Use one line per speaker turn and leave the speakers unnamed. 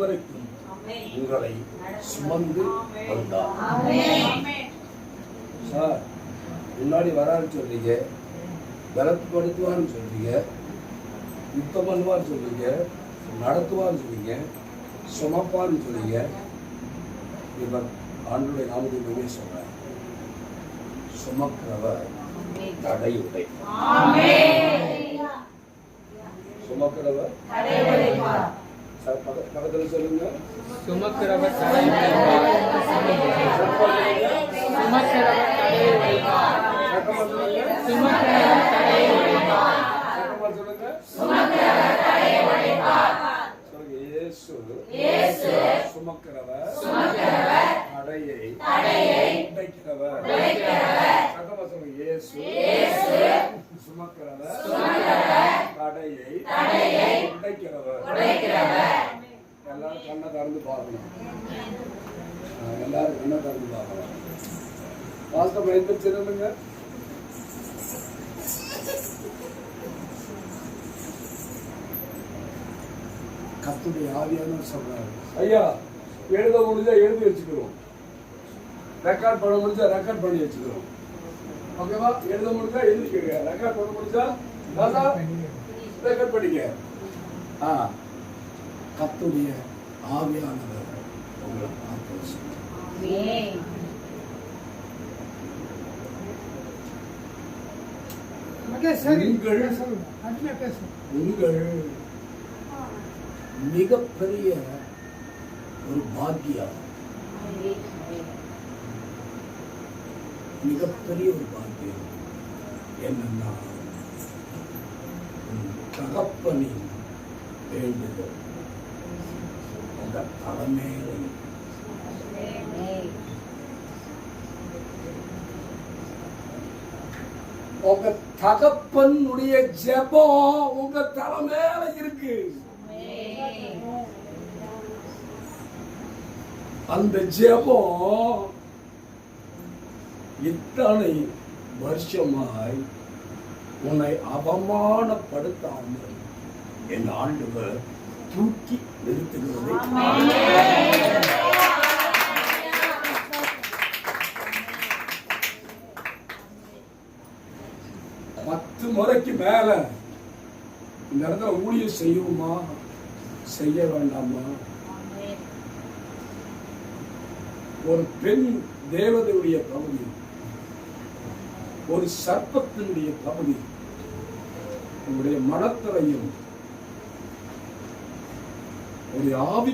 வரைக்கும் உங்களை சுமந்து வந்தார். சார் முன்னாடி வரான்னு சொல்றீங்க, பலப்படுத்துவான்னு சொல்றீங்க, யுத்தம் பண்ணுவான்னு சொல்றீங்க, நடத்துவான்னு சொல்றீங்க, சுமப்பான்னு சொல்றீங்க. இவர் ஆண்டுடைய நாமத்தை சொல்றார், சுமக்கிறவர் தடை உடைப்பார். சுமக்கிறவர் பக்கத்துல சொல்லுங்க, சுமக்கிறவர் தடை உடைப்பார். சுமக்கிறவர் தடை உடைப்பார். சுமக்கிறவர் தடை உடைப்பார். சொல்லுங்க, சுமக்கிறவர் தடை உடைப்பார். சொல்லுங்க, இயேசு சுமக்கிறவர் தடையை உடைக்கிறவர். சத்தமா சொல்லுங்க, இயேசு சுமக்கிறவர் தடையை உடைக்கிறவர். எல்லாரும் கண்ணை திறந்து பார்க்கணும். எல்லாரும் கண்ணை திறந்து பார்க்கலாம். வாஸ்தவம் எழுந்திருச்சிருங்க. கர்த்தருடைய ஆவியானவர் சொல்றாரு, ஐயா எழுத முடிஞ்சா எழுதி வச்சுக்கிறோம், ரெக்கார்ட் பண்ண முடிஞ்சா ரெக்கார்ட் பண்ணி வச்சுக்கிறோம். ஓகேவா? எழுத முடிஞ்சா எழுதிக்கங்க, ரெக்கார்ட் பண்ண முடிஞ்சா ரெக்கார்ட் பண்ணிக்க. கர்த்தருடைய ஆவியானவர் உங்களை பார்த்து உங்கள் மிகப்பெரிய ஒரு பாக்கியம், மிகப்பெரிய ஒரு பாக்கியம் என்னன்னா தகப்பனின் வேண்டுதல் உங்க தலைமையில உங்க தகப்பனுடைய ஜெபம் உங்க தலைமையில இருக்கு. அந்த ஜெபம் இத்தனை வருஷமாய் உன்னை அவமானப்படுத்தாமல் என் ஆண்டவர் தூக்கி நிறுத்துகிறது. 10 முறைக்கு மேல இந்த இடத்துல ஊழியம் செய்யுமா செய்ய வேண்டாமா? ஒரு பெண் தேவதையுடைய பகுதி, ஒரு சர்ப்பத்தினுடைய பகுதி, உங்களுடைய மனத்திலையும் ஒரு ஆவி